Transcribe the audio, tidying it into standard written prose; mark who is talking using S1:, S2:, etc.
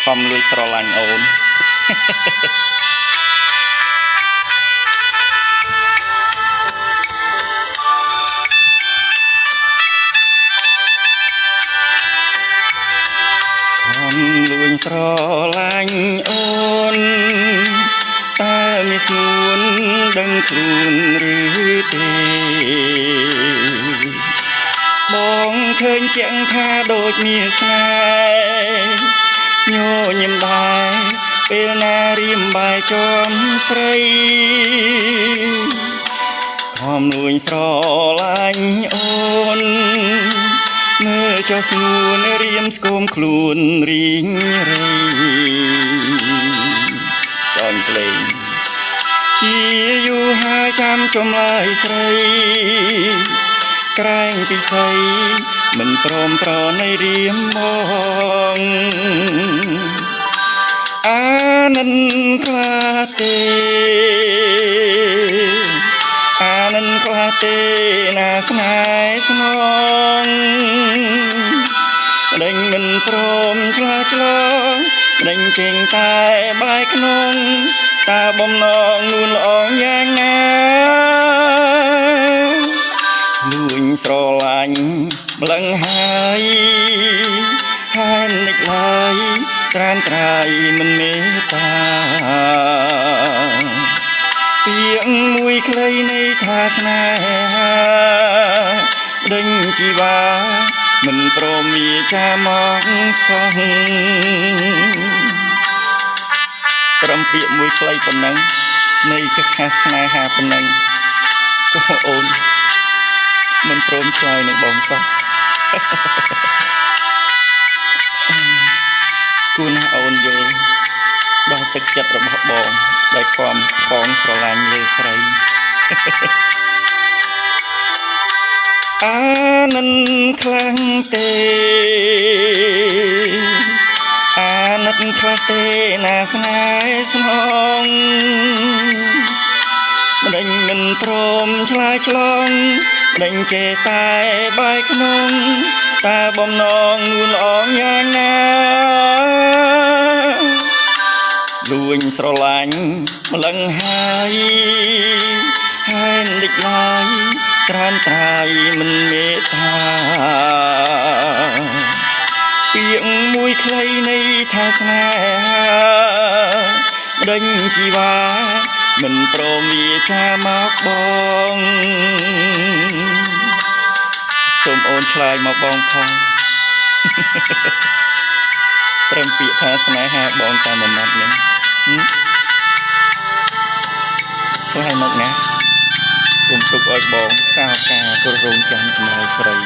S1: ខំលួចស្រឡាញ់អូនខំលួចស្រឡាញ់អូនតើមានស្មួនដឹងខ្លួនឬទេបងឃើញជាងថាដូចមានស្នេហ៍ញញឹមដែរពេលណារៀមបាយចំស្រីខំលួចស្រឡាញ់អូនមើលចុះស្ងួនរៀមស្គមខ្លួនរីងរៃចង់ភ្លេងជាយូរហើយចាំចំឡាយស្រីក្រែងពិសីមិនព្រមប្រណីរៀមបងអានិនខ្លះទេអានិនខ្លះទេណាស្នេហ៍ស្នងដេញមិនព្រមឆ្លើឆ្លងដេញចេញតែបាយក្នុងតើបំណងនួនល្អយ៉ាងណាលួងស្រឡាញ់ម្លឹងហើយហើយនឹកឡើយត្រានត្រាយមិនមេត្តាពាក្យមួយខ្លីនៃថាស្នេហាដេញជីវ៉ាមិនព្រមវាចាមកសោះត្រឹមពាក្យមួយខ្លីប៉ុណ្ណឹងនៃកថាស្នេហាប៉ុណ្ណឹងក៏អូនមិនព្រមឆ្លើយនឹងបងសោះគូណាអូនយល់ដល់ទឹកចិត្តរបស់បងដែលគាំផងស្រឡាញ់លើស្រីអានិនខ្លាំងទេអានិតខ្លះទេណាស្នេហ៍ស្នងម្ដេចមិនព្រមឆ្លើយឆ្លងម្ដេចចេះតែបាយក្នុងតើបំណងនួនល្អយ៉ាងណាលួងស្រឡាញ់ម្លឹងហើយហើយនិចឡើយត្រានត្រាយមិនមេត្តាពាក្យមួយខ្លីនៃថាស្នេហាម្ដេចជីវ៉ាមិនព្រមវាចាមកបងសូមអូនឆ្លើយមកបងផងត្រឹមពាក្យថាស្នេហាបងតាមមួយម៉ាត់នេះឆ្លើយមកណាគុំទុកឲ្យបងសាវការទូររងចាំចម្លើយស្រី